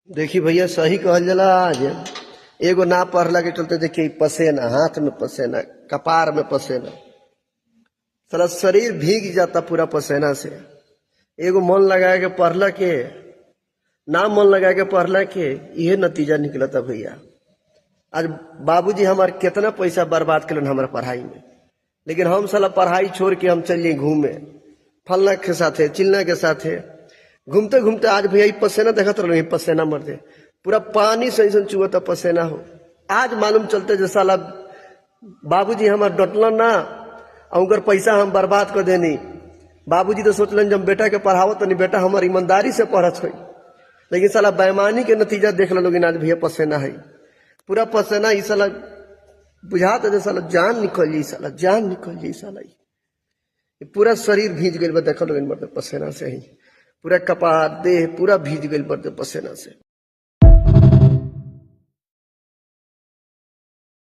देखी भैया सही कहल जाला। आज एगो ना पढ़ला के चलते देखिए पसेना, हाथ में पसेना, कपार में पसेना, सारा शरीर भीग जाता पूरा पसेना से। एगो मन लगा के पढ़ला के, ना मन लगा के पढ़ला के, यह नतीजा निकलता भैया। आज बाबूजी हमारे कितना पैसा बर्बाद कलन हमारे पढ़ाई में, लेकिन हम साला पढ़ाई छोड़ के हम चलिए घूमे फलना के साथे चिलना के साथे। घूमते घूमते आज भैया पसेना देखत रहो, पसेना मर दे पूरा पानी से ऐसा चुहता पसेना हो। आज मालूम चलते जो साला बाबूजी हमार डटलन ना, और पैसा हम बर्बाद कर देनी। बाबूजी तो सोचलन जब बेटा के पढ़ावत नहीं, बेटा हमार ईमानदारी से पढ़त हो, लेकिन साला बेईमानी के नतीजा देख लोग। आज भैया पसेना है पूरा पसेना। ई साला बुझाता जो साला जान निकल जाई, साला जान निकल जाई, साला पूरा शरीर भीज गई। देख लोग पसेना से ही पूरा कपार देह पूरा भीज गई पसेना से।